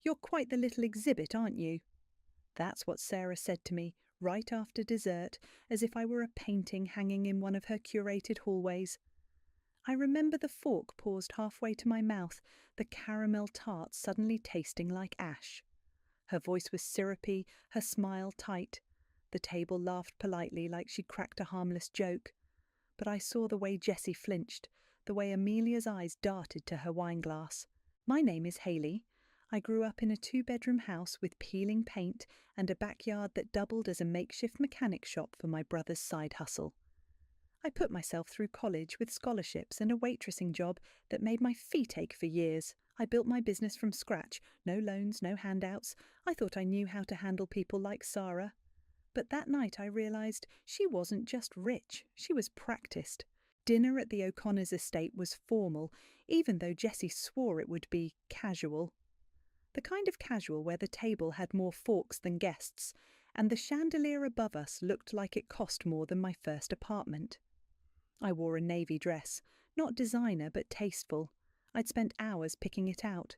You're quite the little exhibit, aren't you?" That's what Sarah said to me right after dessert, as if I were a painting hanging in one of her curated hallways. I remember the fork paused halfway to my mouth, the caramel tart suddenly tasting like ash. Her voice was syrupy, her smile tight. The table laughed politely like she'd cracked a harmless joke. But I saw the way Jessie flinched, the way Amelia's eyes darted to her wineglass. "My name is Hayley. I grew up in a two-bedroom house with peeling paint and a backyard that doubled as a makeshift mechanic shop for my brother's side hustle. I put myself through college with scholarships and a waitressing job that made my feet ache for years. I built my business from scratch, no loans, no handouts. I thought I knew how to handle people like Sarah. But that night I realised she wasn't just rich, she was practised. Dinner at the O'Connors' estate was formal, even though Jessie swore it would be casual. The kind of casual where the table had more forks than guests, and the chandelier above us looked like it cost more than my first apartment. I wore a navy dress, not designer but tasteful. I'd spent hours picking it out.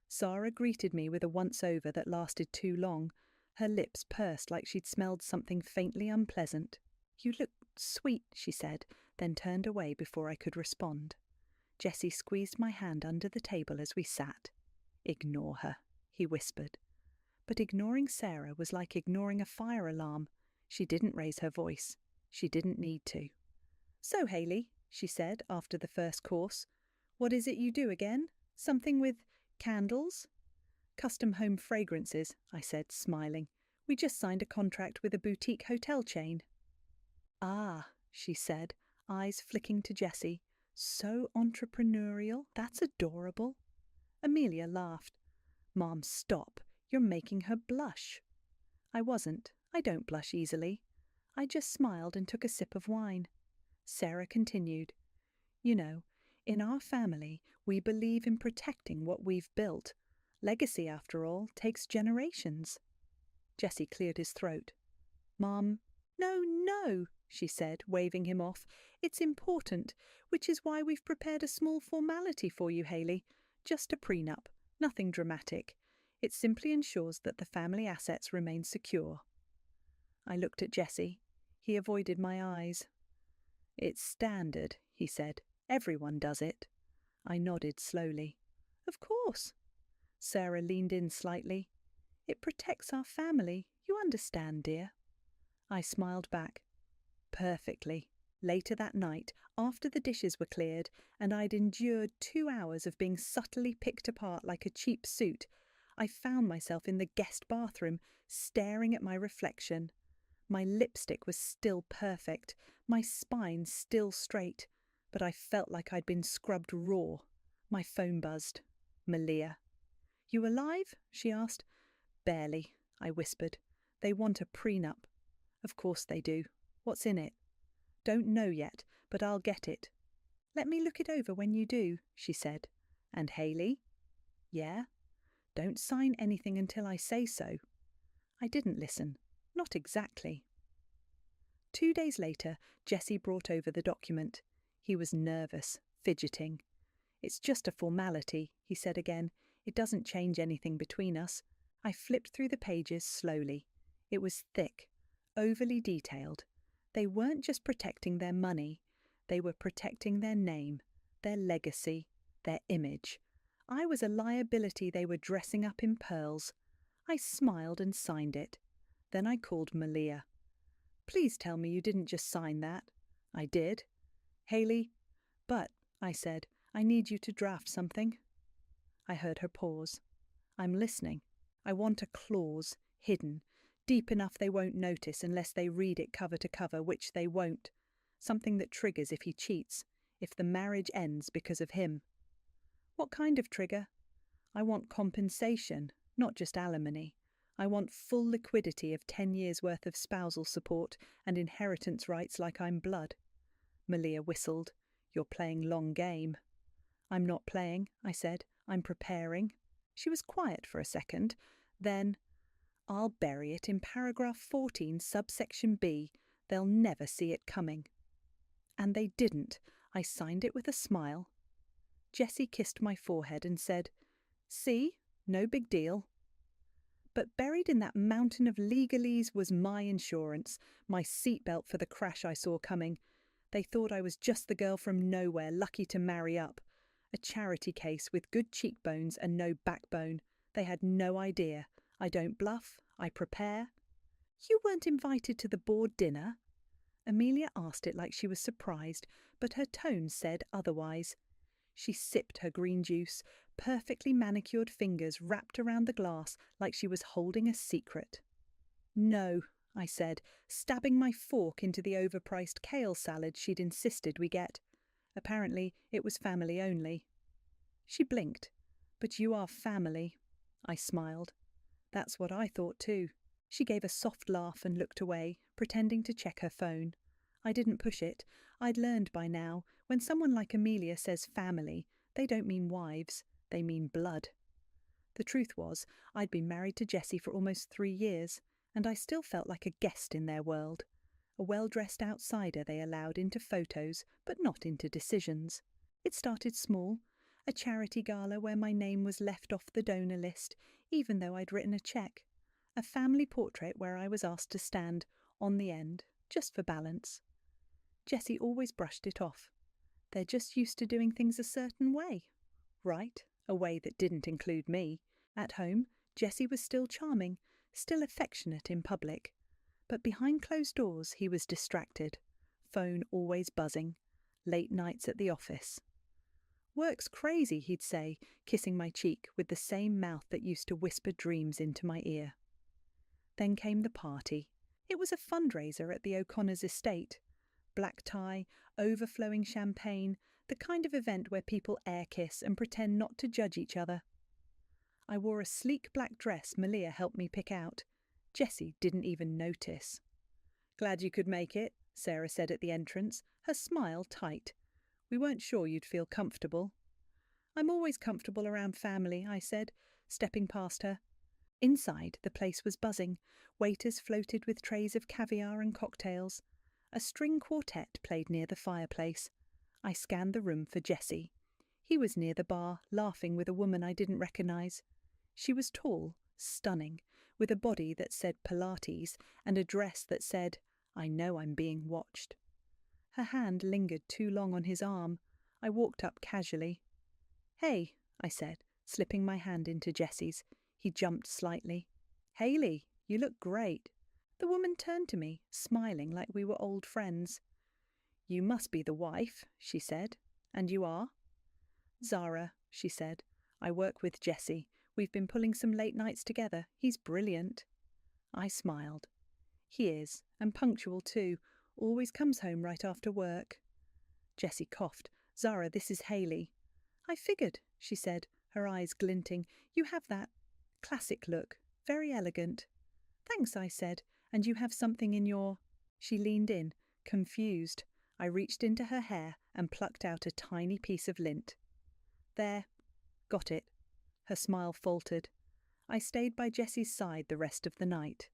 Sarah greeted me with a once-over that lasted too long. Her lips pursed like she'd smelled something faintly unpleasant. "You look sweet," she said, then turned away before I could respond. Jessie squeezed my hand under the table as we sat. "Ignore her," he whispered. But ignoring Sarah was like ignoring a fire alarm. She didn't raise her voice. She didn't need to. "So, Hayley," she said after the first course, "what is it you do again? Something with candles?" "Custom home fragrances," I said, smiling. "We just signed a contract with a boutique hotel chain." "Ah," she said, eyes flicking to Jessie. "So entrepreneurial. That's adorable." Amelia laughed. "Mom, stop. You're making her blush." I wasn't. I don't blush easily. I just smiled and took a sip of wine. Sarah continued. "You know, in our family, we believe in protecting what we've built. Legacy, after all, takes generations." Jessie cleared his throat. "Mom, no, no," she said, waving him off. "It's important, which is why we've prepared a small formality for you, Hayley. Just a prenup, nothing dramatic. It simply ensures that the family assets remain secure." I looked at Jessie. He avoided my eyes. "It's standard," he said. "Everyone does it." I nodded slowly. "Of course." Sarah leaned in slightly. "It protects our family. You understand, dear." I smiled back. "Perfectly." Later that night, after the dishes were cleared, and I'd endured 2 hours of being subtly picked apart like a cheap suit, I found myself in the guest bathroom, staring at my reflection. My lipstick was still perfect, my spine still straight, but I felt like I'd been scrubbed raw. My phone buzzed. Malia. "You alive?" she asked. "Barely," I whispered. "They want a prenup." "Of course they do. What's in it?" "Don't know yet, but I'll get it." "Let me look it over when you do," she said. "And Hayley?" "Yeah?" "Don't sign anything until I say so." I didn't listen. Not exactly. 2 days later, Jessie brought over the document. He was nervous, fidgeting. "It's just a formality," he said again. "It doesn't change anything between us." I flipped through the pages slowly. It was thick, overly detailed. They weren't just protecting their money. They were protecting their name, their legacy, their image. I was a liability they were dressing up in pearls. I smiled and signed it. Then I called Malia. "Please tell me you didn't just sign that." "I did." "Hayley?" "But," I said, "I need you to draft something." I heard her pause. "I'm listening. I want a clause, hidden, deep enough they won't notice unless they read it cover to cover, which they won't. Something that triggers if he cheats, if the marriage ends because of him." "What kind of trigger?" "I want compensation, not just alimony. I want full liquidity of 10 years' worth of spousal support and inheritance rights like I'm blood." Malia whistled. "You're playing long game." "I'm not playing," I said. "I'm preparing." She was quiet for a second. Then, "I'll bury it in paragraph 14, subsection B. They'll never see it coming." And they didn't. I signed it with a smile. Jessie kissed my forehead and said, "See? No big deal. But buried in that mountain of legalese was my insurance, my seatbelt for the crash I saw coming. They thought I was just the girl from nowhere, lucky to marry up. A charity case with good cheekbones and no backbone. They had no idea. I don't bluff, I prepare. You weren't invited to the board dinner? Amelia asked it like she was surprised, but her tone said otherwise. She sipped her green juice, perfectly manicured fingers wrapped around the glass like she was holding a secret. No, I said, stabbing my fork into the overpriced kale salad she'd insisted we get. Apparently, it was family only. She blinked. But you are family. I smiled. That's what I thought too. She gave a soft laugh and looked away, pretending to check her phone. I didn't push it. I'd learned by now, when someone like Amelia says family, they don't mean wives, they mean blood. The truth was, I'd been married to Jessie for almost 3 years, and I still felt like a guest in their world. A well-dressed outsider they allowed into photos, but not into decisions. It started small, a charity gala where my name was left off the donor list, even though I'd written a cheque. A family portrait where I was asked to stand, on the end, just for balance. Jessie always brushed it off. They're just used to doing things a certain way. Right, a way that didn't include me. At home, Jessie was still charming, still affectionate in public. But behind closed doors he was distracted. Phone always buzzing. Late nights at the office. Work's crazy, he'd say, kissing my cheek with the same mouth that used to whisper dreams into my ear. Then came the party. It was a fundraiser at the O'Connor's estate. Black tie, overflowing champagne, the kind of event where people air kiss and pretend not to judge each other. I wore a sleek black dress Malia helped me pick out. Jessie didn't even notice. Glad you could make it, Sarah said at the entrance, her smile tight. We weren't sure you'd feel comfortable. I'm always comfortable around family, I said, stepping past her. Inside, the place was buzzing. Waiters floated with trays of caviar and cocktails. A string quartet played near the fireplace. I scanned the room for Jessie. He was near the bar, laughing with a woman I didn't recognise. She was tall, stunning, with a body that said Pilates and a dress that said, I know I'm being watched. Her hand lingered too long on his arm. I walked up casually. Hey, I said, slipping my hand into Jessie's. He jumped slightly. Hayley, you look great. The woman turned to me, smiling like we were old friends. You must be the wife, she said. And you are? Zara, she said. I work with Jessie. We've been pulling some late nights together. He's brilliant. I smiled. He is, and punctual too. Always comes home right after work. Jessie coughed. Zara, this is Hayley. I figured, she said, her eyes glinting. You have that classic look. Very elegant. Thanks, I said. And you have something in your... She leaned in, confused. I reached into her hair and plucked out a tiny piece of lint. There. Got it. Her smile faltered. I stayed by Jessie's side the rest of the night.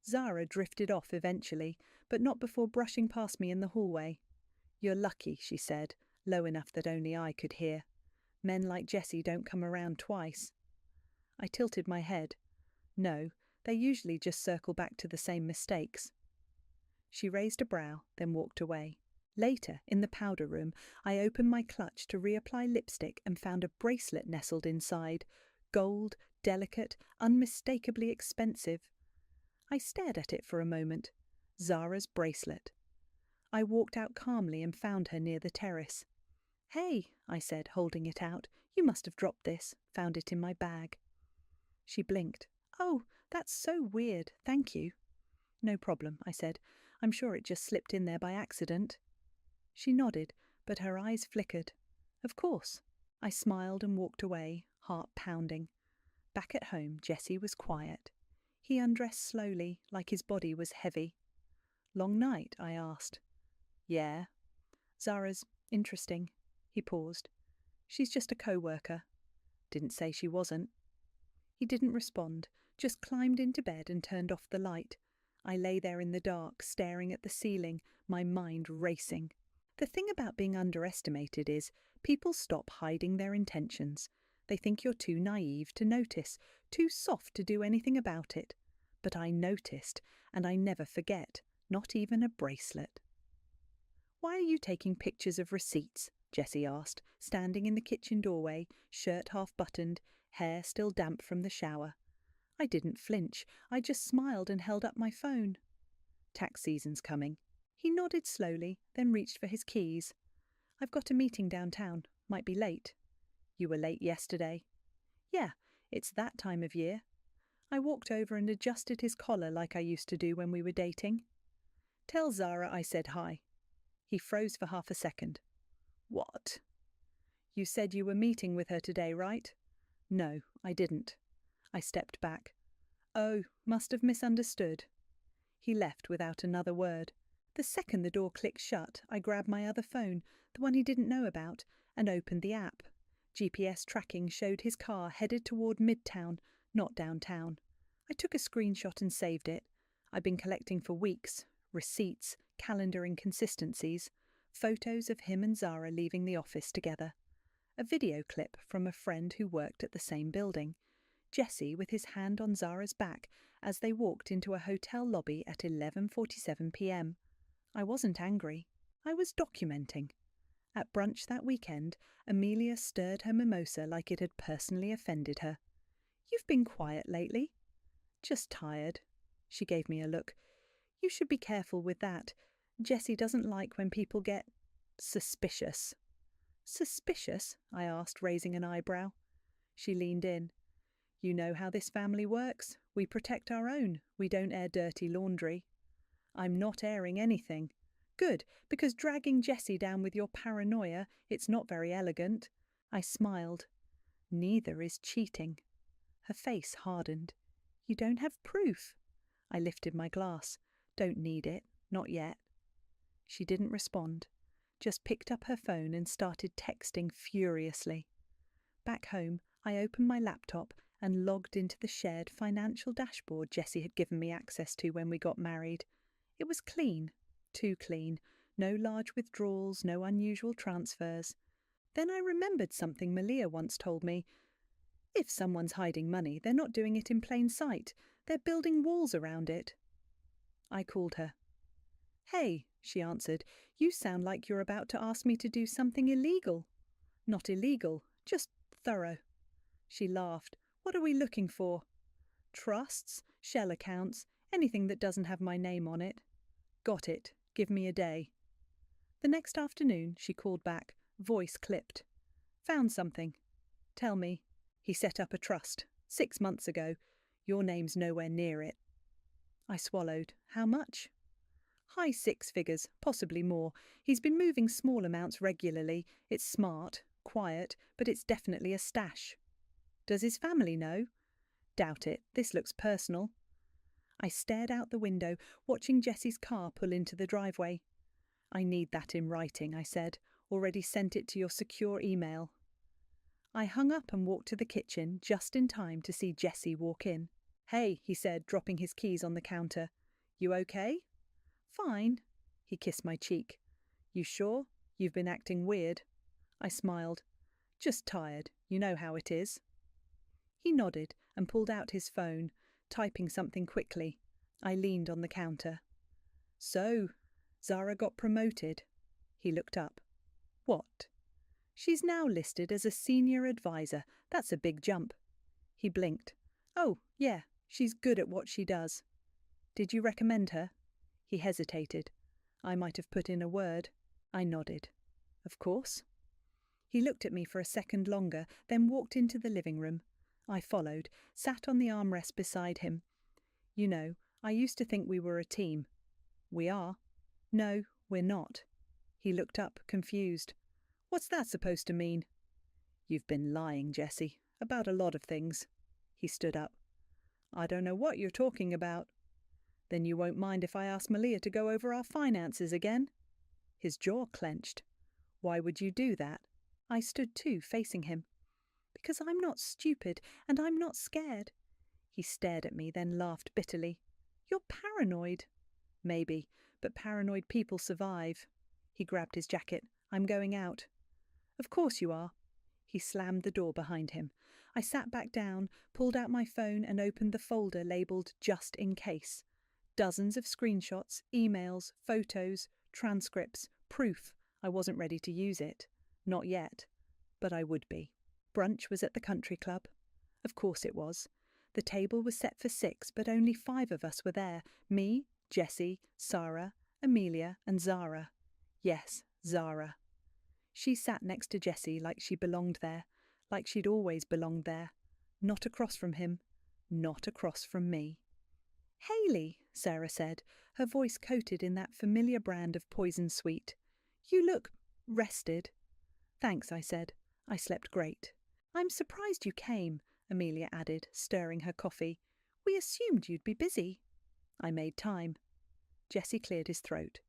Zara drifted off eventually, but not before brushing past me in the hallway. You're lucky, she said, low enough that only I could hear. Men like Jessie don't come around twice. I tilted my head. No, they usually just circle back to the same mistakes. She raised a brow, then walked away. Later, in the powder room, I opened my clutch to reapply lipstick and found a bracelet nestled inside. Gold, delicate, unmistakably expensive. I stared at it for a moment. Zara's bracelet. I walked out calmly and found her near the terrace. Hey, I said, holding it out. You must have dropped this. Found it in my bag. She blinked. Oh, that's so weird. Thank you. No problem, I said. I'm sure it just slipped in there by accident. She nodded, but her eyes flickered. Of course. I smiled and walked away, heart pounding. Back at home, Jessie was quiet. He undressed slowly, like his body was heavy. Long night, I asked. Yeah. Zara's interesting. He paused. She's just a co-worker. Didn't say she wasn't. He didn't respond, just climbed into bed and turned off the light. I lay there in the dark, staring at the ceiling, my mind racing. The thing about being underestimated is people stop hiding their intentions. They think you're too naive to notice, too soft to do anything about it. But I noticed, and I never forget, not even a bracelet. "Why are you taking pictures of receipts?" Jessie asked, standing in the kitchen doorway, shirt half buttoned, hair still damp from the shower. I didn't flinch. I just smiled and held up my phone. "Tax season's coming." He nodded slowly, then reached for his keys. "I've got a meeting downtown. Might be late." "You were late yesterday." "Yeah, it's that time of year." I walked over and adjusted his collar like I used to do when we were dating. "Tell Zara I said hi." He froze for half a second. "What?" "You said you were meeting with her today, right?" "No, I didn't." I stepped back. "Oh, must have misunderstood." He left without another word. The second the door clicked shut, I grabbed my other phone, the one he didn't know about, and opened the app. GPS tracking showed his car headed toward Midtown, not downtown. I took a screenshot and saved it. I'd been collecting for weeks. Receipts, calendar inconsistencies, photos of him and Zara leaving the office together. A video clip from a friend who worked at the same building. Jesse with his hand on Zara's back as they walked into a hotel lobby at 11:47 p.m. I wasn't angry. I was documenting. At brunch that weekend, Amelia stirred her mimosa like it had personally offended her. "You've been quiet lately." "Just tired." She gave me a look. "You should be careful with that. Jessie doesn't like when people get suspicious." "Suspicious?" I asked, raising an eyebrow. She leaned in. "You know how this family works. We protect our own. We don't air dirty laundry." "I'm not airing anything." "Good, because dragging Jessie down with your paranoia, it's not very elegant." I smiled. "Neither is cheating." Her face hardened. "You don't have proof." I lifted my glass. "Don't need it. Not yet." She didn't respond, just picked up her phone and started texting furiously. Back home, I opened my laptop and logged into the shared financial dashboard Jessie had given me access to when we got married. It was clean. Too clean. No large withdrawals, no unusual transfers. Then I remembered something Malia once told me. If someone's hiding money, they're not doing it in plain sight. They're building walls around it. I called her. "Hey," she answered, "you sound like you're about to ask me to do something illegal." "Not illegal, just thorough." She laughed. "What are we looking for?" "Trusts, shell accounts, anything that doesn't have my name on it." "Got it. Give me a day." The next afternoon, she called back, voice clipped. "Found something." "Tell me." "He set up a trust 6 months ago. Your name's nowhere near it." I swallowed. "How much?" "High 6 figures, possibly more. He's been moving small amounts regularly. It's smart, quiet, but it's definitely a stash." "Does his family know?" "Doubt it. This looks personal." I stared out the window, watching Jessie's car pull into the driveway. "I need that in writing," I said. "Already sent it to your secure email." I hung up and walked to the kitchen just in time to see Jessie walk in. "Hey," he said, dropping his keys on the counter. "You okay?" "Fine." He kissed my cheek. "You sure? You've been acting weird." I smiled. "Just tired. You know how it is." He nodded and pulled out his phone, typing something quickly. I leaned on the counter. "So, Zara got promoted." He looked up. "What?" "She's now listed as a senior advisor. That's a big jump." He blinked. "Oh, yeah, she's good at what she does." "Did you recommend her?" He hesitated. I might have put in a word. I nodded. "Of course." He looked at me for a second longer, then walked into the living room. I followed, sat on the armrest beside him. "You know, I used to think we were a team." "We are." "No, we're not." He looked up, confused. "What's that supposed to mean?" "You've been lying, Jessie, about a lot of things." He stood up. "I don't know what you're talking about." "Then you won't mind if I ask Malia to go over our finances again?" His jaw clenched. "Why would you do that?" I stood too, facing him. "Because I'm not stupid, and I'm not scared." He stared at me, then laughed bitterly. "You're paranoid." "Maybe, but paranoid people survive." He grabbed his jacket. "I'm going out." "Of course you are." He slammed the door behind him. I sat back down, pulled out my phone and opened the folder labelled Just in Case. Dozens of screenshots, emails, photos, transcripts, proof. I wasn't ready to use it. Not yet. But I would be. Brunch was at the country club. Of course it was. The table was set for 6, but only 5 of us were there. Me, Jessie, Sarah, Amelia and Zara. Yes, Zara. She sat next to Jessie like she belonged there, like she'd always belonged there. Not across from him, not across from me. "Hayley," Sarah said, her voice coated in that familiar brand of poison sweet. "You look rested." "Thanks," I said. "I slept great." "I'm surprised you came," Amelia added, stirring her coffee. "We assumed you'd be busy." I made time. Jessie cleared his throat.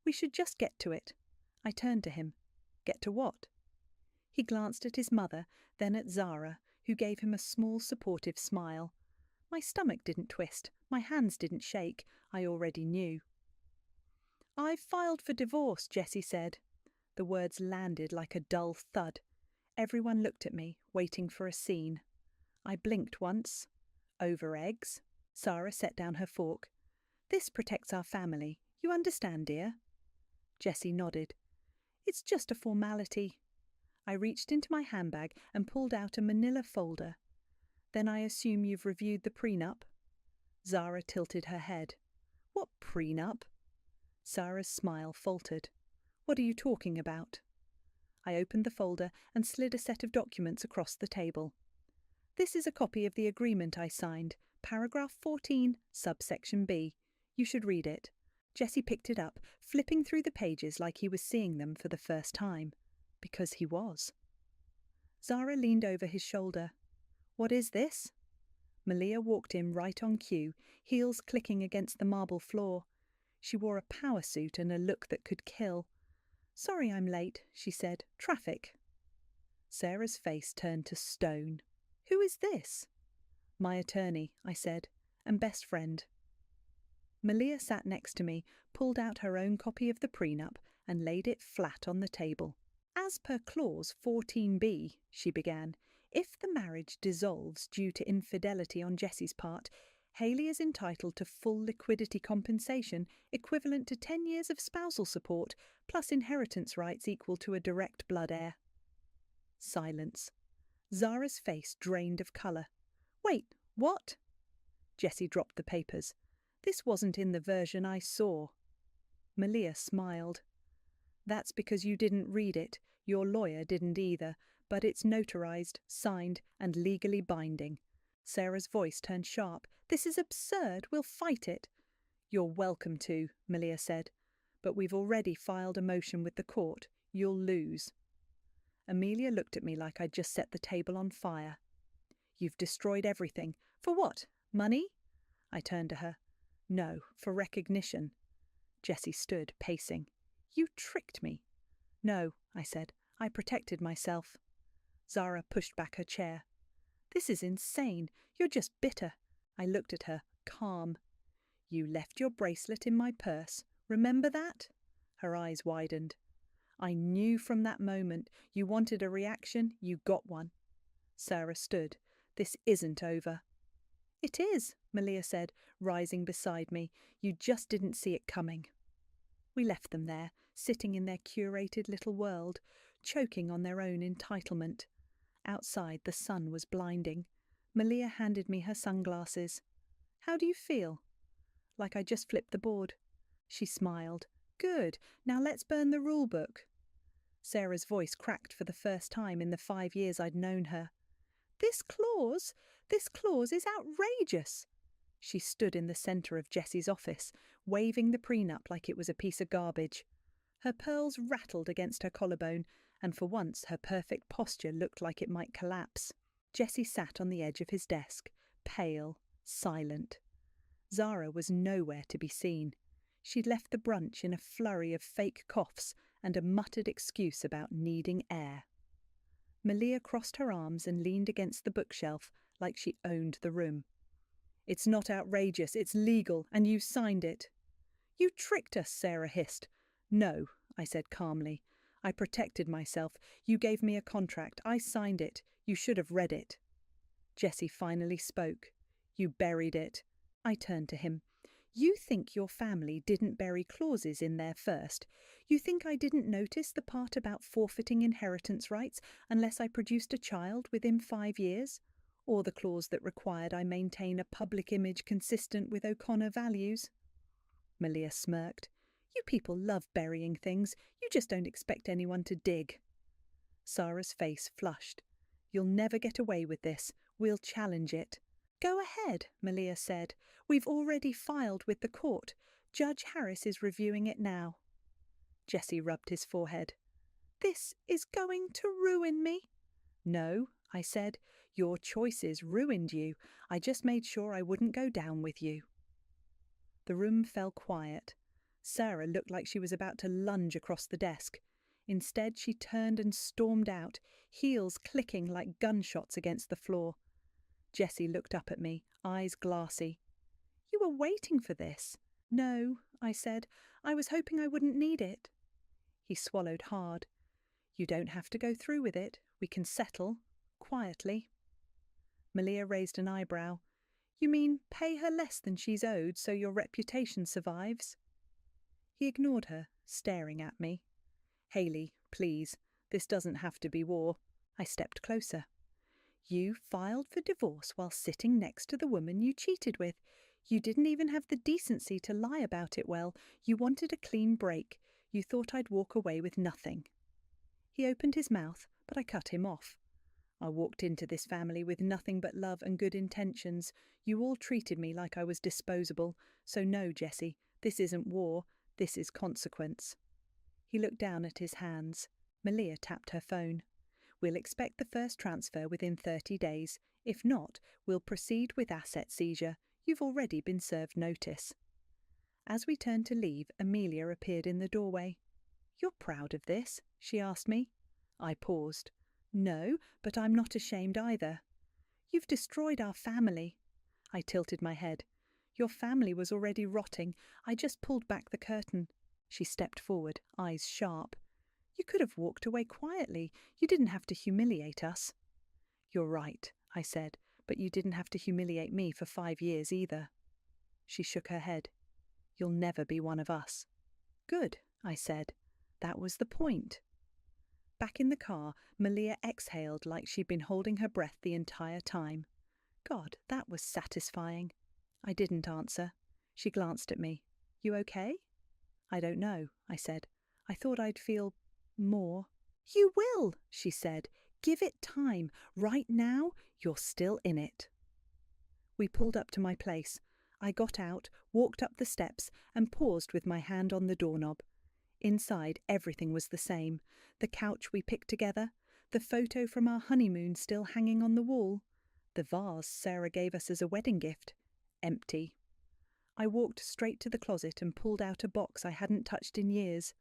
"We should just get to it." I turned to him. "Get to what?" He glanced at his mother, then at Zara, who gave him a small supportive smile. My stomach didn't twist, my hands didn't shake. I already knew. "I've filed for divorce," Jessie said. The words landed like a dull thud. Everyone looked at me, waiting for a scene. I blinked once. "Over eggs?" Sarah set down her fork. "This protects our family. You understand, dear?" Jessie nodded. "It's just a formality." I reached into my handbag and pulled out a manila folder. "Then I assume you've reviewed the prenup?" Zara tilted her head. "What prenup?" Sarah's smile faltered. "What are you talking about?" I opened the folder and slid a set of documents across the table. "This is a copy of the agreement I signed, paragraph 14, subsection B. You should read it." Jessie picked it up, flipping through the pages like he was seeing them for the first time. Because he was. Zara leaned over his shoulder. "What is this?" Malia walked in right on cue, heels clicking against the marble floor. She wore a power suit and a look that could kill. "Sorry I'm late," she said. "Traffic." Sarah's face turned to stone. "Who is this?" "My attorney," I said, "and best friend." Malia sat next to me, pulled out her own copy of the prenup and laid it flat on the table. "As per clause 14b," she began, "if the marriage dissolves due to infidelity on Jessie's part, Hayley is entitled to full liquidity compensation equivalent to 10 years of spousal support, plus inheritance rights equal to a direct blood heir." Silence. Zara's face drained of colour. "Wait, what?" Jessie dropped the papers. "This wasn't in the version I saw." Malia smiled. "That's because you didn't read it. Your lawyer didn't either, but it's notarized, signed, and legally binding." Sarah's voice turned sharp. "This is absurd. We'll fight it." "You're welcome to," Malia said. "But we've already filed a motion with the court. You'll lose." Amelia looked at me like I'd just set the table on fire. "You've destroyed everything. For what? Money?" I turned to her. "No, for recognition." Jessie stood, pacing. "You tricked me." "No," I said. "I protected myself." Zara pushed back her chair. "This is insane. You're just bitter." I looked at her, calm. "You left your bracelet in my purse. Remember that?" Her eyes widened. "I knew from that moment. You wanted a reaction. You got one." Sarah stood. "This isn't over." "It is," Malia said, rising beside me. "You just didn't see it coming." We left them there, sitting in their curated little world, choking on their own entitlement. Outside, the sun was blinding. Malia handed me her sunglasses. "How do you feel?" "Like I just flipped the board." She smiled. "Good. Now let's burn the rule book." Sarah's voice cracked for the first time in the 5 years I'd known her. This clause is outrageous." She stood in the centre of Jessie's office, waving the prenup like it was a piece of garbage. Her pearls rattled against her collarbone, and for once her perfect posture looked like it might collapse. Jessie sat on the edge of his desk, pale, silent. Zara was nowhere to be seen. She'd left the brunch in a flurry of fake coughs and a muttered excuse about needing air. Malia crossed her arms and leaned against the bookshelf like she owned the room. "It's not outrageous, it's legal, and you signed it." "You tricked us," Sarah hissed. "No," I said calmly. I protected myself. You gave me a contract. I signed it. You should have read it. Jessie finally spoke. You buried it. I turned to him. You think your family didn't bury clauses in there first? You think I didn't notice the part about forfeiting inheritance rights unless I produced a child within 5 years? Or the clause that required I maintain a public image consistent with O'Connor values? Malia smirked. You people love burying things. You just don't expect anyone to dig. Sarah's face flushed. You'll never get away with this. We'll challenge it. Go ahead, Malia said. We've already filed with the court. Judge Harris is reviewing it now. Jessie rubbed his forehead. This is going to ruin me. No, I said. Your choices ruined you. I just made sure I wouldn't go down with you. The room fell quiet. Sarah looked like she was about to lunge across the desk. Instead, she turned and stormed out, heels clicking like gunshots against the floor. Jessie looked up at me, eyes glassy. You were waiting for this. No, I said. I was hoping I wouldn't need it. He swallowed hard. You don't have to go through with it. We can settle, quietly. Malia raised an eyebrow. You mean pay her less than she's owed so your reputation survives? He ignored her, staring at me. Hayley, please, this doesn't have to be war. I stepped closer. You filed for divorce while sitting next to the woman you cheated with. You didn't even have the decency to lie about it well. You wanted a clean break. You thought I'd walk away with nothing. He opened his mouth, but I cut him off. I walked into this family with nothing but love and good intentions. You all treated me like I was disposable. So no, Jessie, this isn't war. This is consequence. He looked down at his hands. Malia tapped her phone. We'll expect the first transfer within 30 days. If not, we'll proceed with asset seizure. You've already been served notice. As we turned to leave, Amelia appeared in the doorway. You're proud of this? She asked me. I paused. No, but I'm not ashamed either. You've destroyed our family. I tilted my head. Your family was already rotting. I just pulled back the curtain. She stepped forward, eyes sharp. You could have walked away quietly. You didn't have to humiliate us. You're right, I said, but you didn't have to humiliate me for 5 years either. She shook her head. You'll never be one of us. Good, I said. That was the point. Back in the car, Malia exhaled like she'd been holding her breath the entire time. God, that was satisfying. I didn't answer. She glanced at me. You okay? I don't know, I said. I thought I'd feel more. You will, she said. Give it time. Right now, you're still in it. We pulled up to my place. I got out, walked up the steps, and paused with my hand on the doorknob. Inside, everything was the same. The couch we picked together, the photo from our honeymoon still hanging on the wall, the vase Sarah gave us as a wedding gift, empty. I walked straight to the closet and pulled out a box I hadn't touched in years.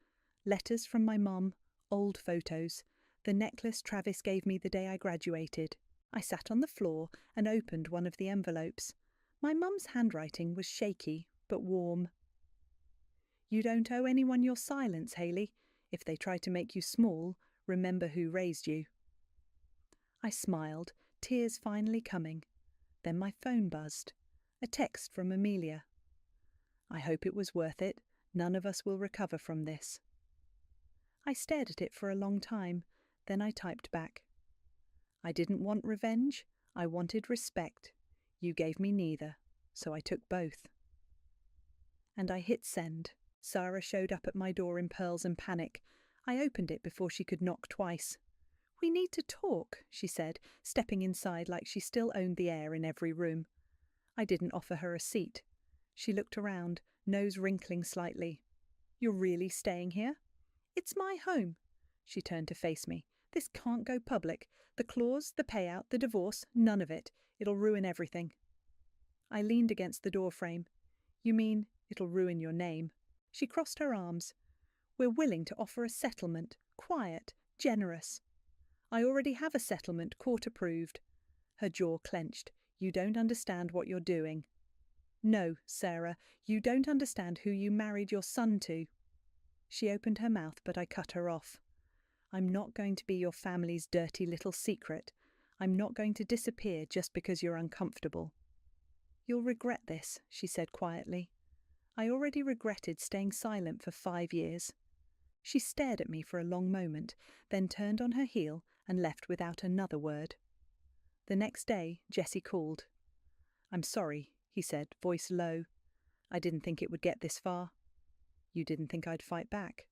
Letters from my mum, old photos, the necklace Travis gave me the day I graduated. I sat on the floor and opened one of the envelopes. My mum's handwriting was shaky, but warm. You don't owe anyone your silence, Hayley. If they try to make you small, remember who raised you. I smiled, tears finally coming. Then my phone buzzed. A text from Amelia. I hope it was worth it. None of us will recover from this. I stared at it for a long time. Then I typed back. I didn't want revenge. I wanted respect. You gave me neither, so I took both. And I hit send. Sarah showed up at my door in pearls and panic. I opened it before she could knock twice. We need to talk, she said, stepping inside like she still owned the air in every room. I didn't offer her a seat. She looked around, nose wrinkling slightly. You're really staying here? It's my home. She turned to face me. This can't go public. The clause, the payout, the divorce, none of it. It'll ruin everything. I leaned against the doorframe. You mean it'll ruin your name? She crossed her arms. We're willing to offer a settlement, quiet, generous. I already have a settlement, court approved. Her jaw clenched. You don't understand what you're doing. No, Sarah, you don't understand who you married your son to. She opened her mouth, but I cut her off. I'm not going to be your family's dirty little secret. I'm not going to disappear just because you're uncomfortable." "You'll regret this," she said quietly. I already regretted staying silent for 5 years. She stared at me for a long moment, then turned on her heel and left without another word. The next day, Jesse called. "I'm sorry," he said, voice low. "I didn't think it would get this far." "You didn't think I'd fight back?"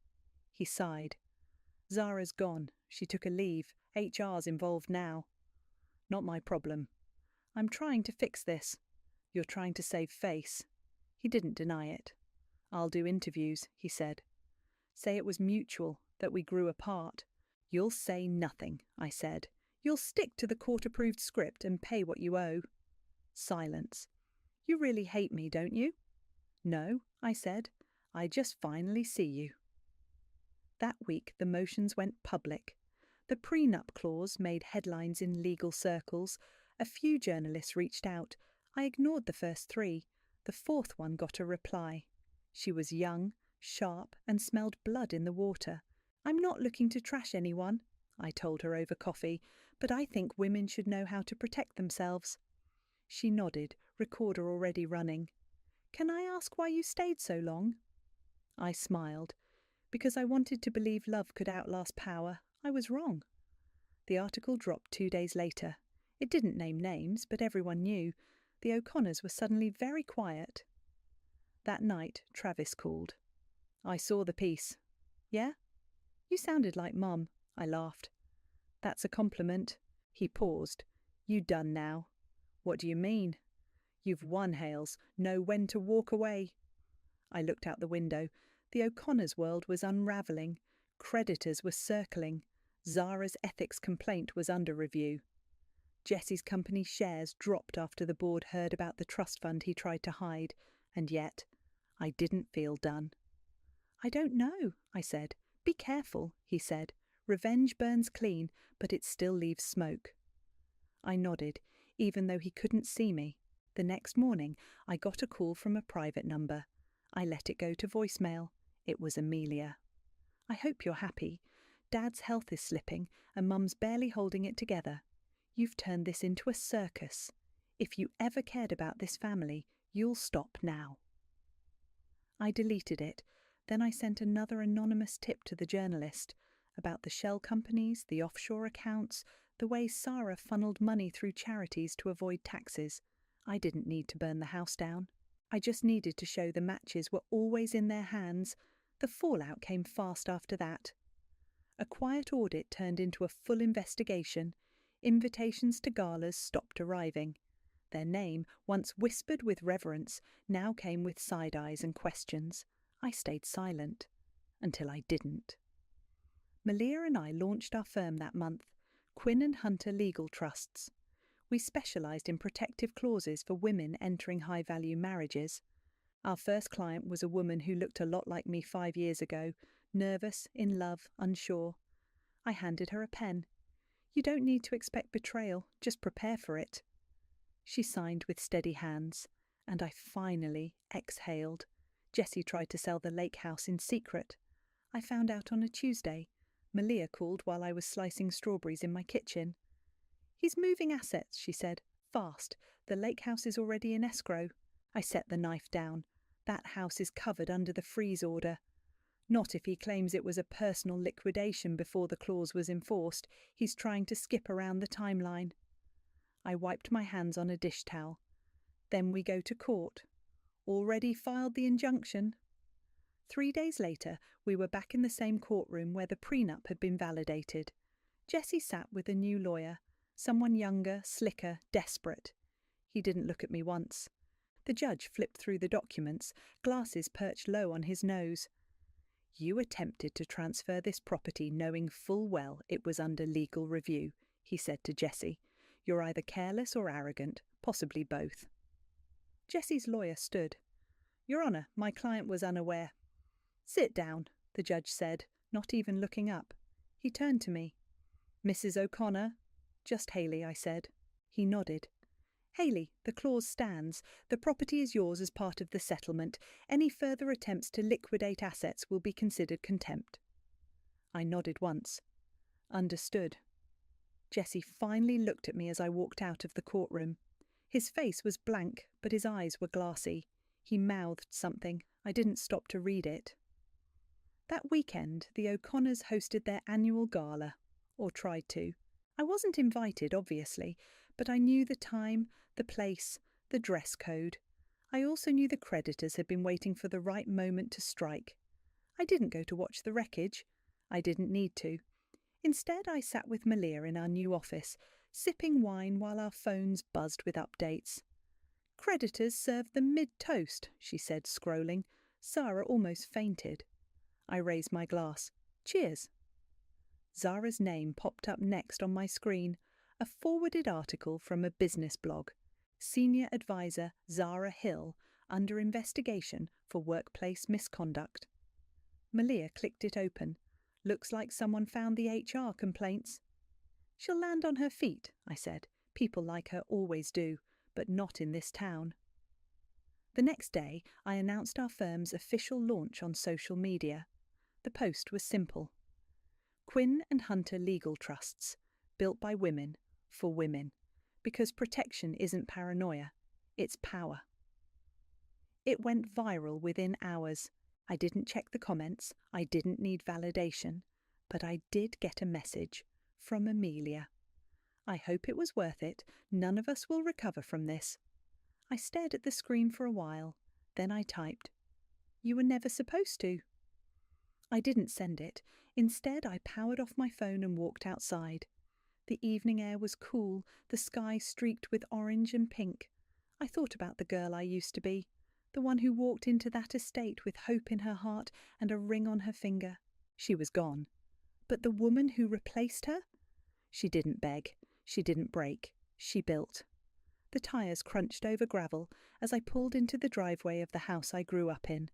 He sighed. "Zara's gone. She took a leave. HR's involved now." "Not my problem. I'm trying to fix this." "You're trying to save face." He didn't deny it. "I'll do interviews," he said. "Say it was mutual, that we grew apart." "You'll say nothing," I said. "You'll stick to the court-approved script and pay what you owe." Silence. "You really hate me, don't you?" "No," I said. "I just finally see you." That week the motions went public. The prenup clause made headlines in legal circles. A few journalists reached out. I ignored the first 3. The 4th one got a reply. She was young, sharp, and smelled blood in the water. "I'm not looking to trash anyone," I told her over coffee, "but I think women should know how to protect themselves." She nodded, recorder already running. "Can I ask why you stayed so long?" I smiled. "Because I wanted to believe love could outlast power. I was wrong." The article dropped 2 days later. It didn't name names, but everyone knew. The O'Connors were suddenly very quiet. That night, Travis called. "I saw the piece." "Yeah?" "You sounded like Mum." I laughed. "That's a compliment." He paused. "You done now?" "What do you mean?" "You've won, Hales. Know when to walk away." I looked out the window. The O'Connors' world was unravelling. Creditors were circling. Zara's ethics complaint was under review. Jesse's company shares dropped after the board heard about the trust fund he tried to hide, and yet I didn't feel done. "I don't know," I said. "Be careful," he said. "Revenge burns clean, but it still leaves smoke." I nodded, even though he couldn't see me. The next morning, I got a call from a private number. I let it go to voicemail. It was Amelia. "I hope you're happy. Dad's health is slipping, and Mum's barely holding it together. You've turned this into a circus. If you ever cared about this family, you'll stop now." I deleted it. Then I sent another anonymous tip to the journalist about the shell companies, the offshore accounts, the way Sarah funneled money through charities to avoid taxes. I didn't need to burn the house down. I just needed to show the matches were always in their hands. The fallout came fast after that. A quiet audit turned into a full investigation. Invitations to galas stopped arriving. Their name, once whispered with reverence, now came with side eyes and questions. I stayed silent. Until I didn't. Malia and I launched our firm that month, Quinn and Hunter Legal Trusts. We specialised in protective clauses for women entering high-value marriages. Our first client was a woman who looked a lot like me 5 years ago, nervous, in love, unsure. I handed her a pen. "You don't need to expect betrayal, just prepare for it." She signed with steady hands, and I finally exhaled. Jessie tried to sell the lake house in secret. I found out on a Tuesday. Malia called while I was slicing strawberries in my kitchen. "He's moving assets," she said. "Fast. The lake house is already in escrow." I set the knife down. "That house is covered under the freeze order." "Not if he claims it was a personal liquidation before the clause was enforced. He's trying to skip around the timeline." I wiped my hands on a dish towel. "Then we go to court." "Already filed the injunction." 3 days later, we were back in the same courtroom where the prenup had been validated. Jessie sat with a new lawyer, someone younger, slicker, desperate. He didn't look at me once. The judge flipped through the documents, glasses perched low on his nose. "You attempted to transfer this property knowing full well it was under legal review," he said to Jessie. "You're either careless or arrogant, possibly both." Jessie's lawyer stood. "Your Honour, my client was unaware." "Sit down," the judge said, not even looking up. He turned to me. "Mrs. O'Connor?" "Just Haley," I said. He nodded. "Haley, the clause stands. The property is yours as part of the settlement. Any further attempts to liquidate assets will be considered contempt." I nodded once. Understood. Jesse finally looked at me as I walked out of the courtroom. His face was blank, but his eyes were glassy. He mouthed something. I didn't stop to read it. That weekend, the O'Connors hosted their annual gala, or tried to. I wasn't invited, obviously, but I knew the time, the place, the dress code. I also knew the creditors had been waiting for the right moment to strike. I didn't go to watch the wreckage. I didn't need to. Instead, I sat with Malia in our new office, sipping wine while our phones buzzed with updates. Creditors served them mid-toast, she said, scrolling. Zara almost fainted. I raised my glass. Cheers. Zara's name popped up next on my screen, a forwarded article from a business blog. Senior Advisor Zara Hill under investigation for workplace misconduct. Malia clicked it open. Looks like someone found the HR complaints. She'll land on her feet, I said. People like her always do, but not in this town. The next day, I announced our firm's official launch on social media. The post was simple. Quinn and Hunter Legal Trusts, built by women, for women, because protection isn't paranoia, it's power. It went viral within hours. I didn't check the comments, I didn't need validation, but I did get a message from Amelia. I hope it was worth it. None of us will recover from this. I stared at the screen for a while, then I typed, "You were never supposed to." I didn't send it. Instead, I powered off my phone and walked outside. The evening air was cool, the sky streaked with orange and pink. I thought about the girl I used to be, the one who walked into that estate with hope in her heart and a ring on her finger. She was gone. But the woman who replaced her? She didn't beg. She didn't break. She built. The tyres crunched over gravel as I pulled into the driveway of the house I grew up in.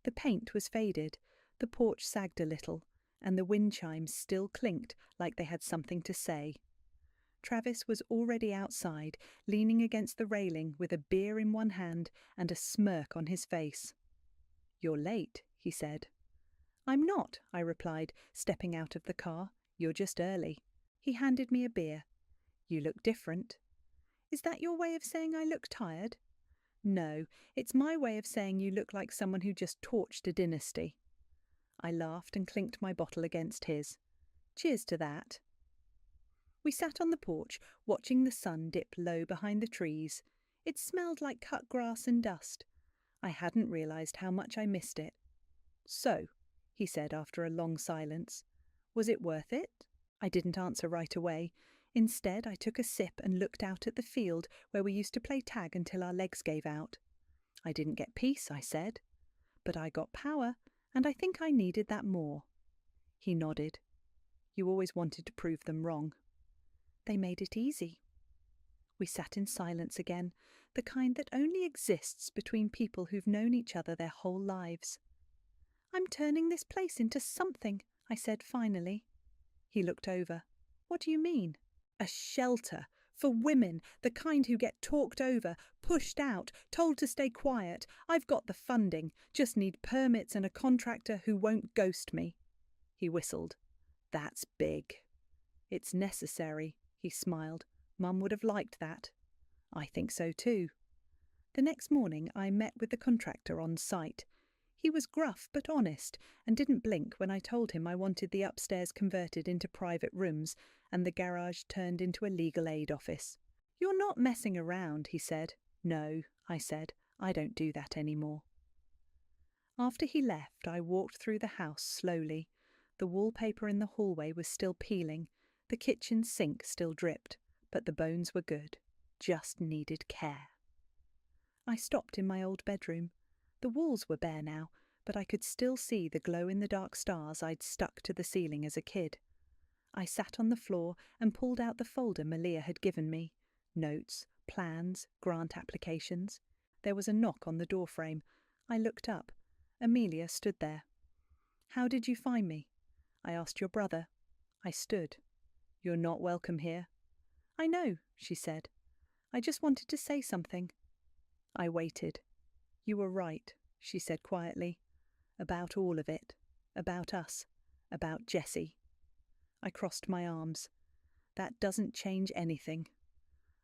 The paint was faded, the porch sagged a little, and the wind chimes still clinked like they had something to say. Travis was already outside, leaning against the railing with a beer in one hand and a smirk on his face. "You're late," he said. "I'm not," I replied, stepping out of the car. "You're just early." He handed me a beer. "You look different." "Is that your way of saying I look tired?" "No, it's my way of saying you look like someone who just torched a dynasty." I laughed and clinked my bottle against his. "Cheers to that." We sat on the porch, watching the sun dip low behind the trees. It smelled like cut grass and dust. I hadn't realised how much I missed it. "So," he said after a long silence, "was it worth it?" I didn't answer right away. Instead, I took a sip and looked out at the field where we used to play tag until our legs gave out. "I didn't get peace," I said, "but I got power, and I think I needed that more." He nodded. "You always wanted to prove them wrong." "They made it easy." We sat in silence again, the kind that only exists between people who've known each other their whole lives. "I'm turning this place into something," I said finally. He looked over. "What do you mean?" "A shelter. For women, the kind who get talked over, pushed out, told to stay quiet. I've got the funding, just need permits and a contractor who won't ghost me." He whistled. "That's big." "It's necessary," he smiled. "Mum would have liked that." "I think so too." The next morning I met with the contractor on site. He was gruff but honest and didn't blink when I told him I wanted the upstairs converted into private rooms and the garage turned into a legal aid office. "You're not messing around," he said. "No," I said. "I don't do that anymore." After he left, I walked through the house slowly. The wallpaper in the hallway was still peeling. The kitchen sink still dripped, but the bones were good. Just needed care. I stopped in my old bedroom. The walls were bare now, but I could still see the glow-in-the-dark stars I'd stuck to the ceiling as a kid. I sat on the floor and pulled out the folder Malia had given me. Notes, plans, grant applications. There was a knock on the doorframe. I looked up. Amelia stood there. "How did you find me?" "I asked your brother." I stood. "You're not welcome here." "I know," she said. "I just wanted to say something." I waited. "You were right," she said quietly. "About all of it. About us. About Jessie." I crossed my arms. That doesn't change anything.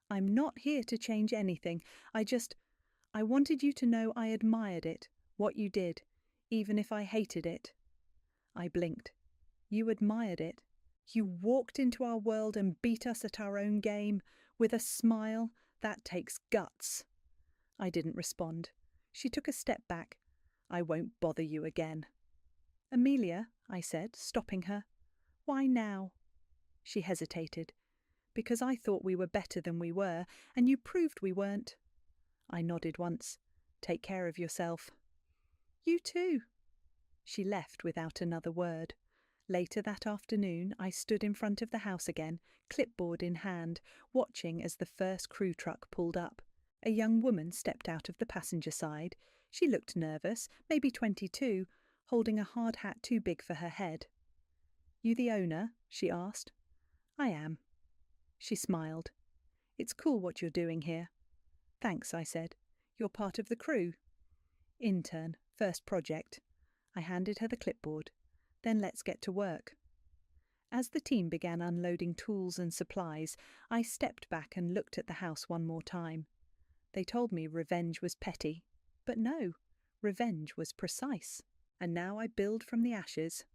I'm not here to change anything. I wanted you to know I admired it, what you did, even if I hated it. I blinked. You admired it. You walked into our world and beat us at our own game, with a smile. That takes guts. I didn't respond. She took a step back. I won't bother you again. Amelia, I said, stopping her. Why now? She hesitated. Because I thought we were better than we were, and you proved we weren't. I nodded once. Take care of yourself. You too. She left without another word. Later that afternoon, I stood in front of the house again, clipboard in hand, watching as the first crew truck pulled up. A young woman stepped out of the passenger side. She looked nervous, maybe 22, holding a hard hat too big for her head. You the owner? She asked. I am. She smiled. It's cool what you're doing here. Thanks, I said. You're part of the crew. Intern, first project. I handed her the clipboard. Then let's get to work. As the team began unloading tools and supplies, I stepped back and looked at the house one more time. They told me revenge was petty. But no, revenge was precise. And now I build from the ashes.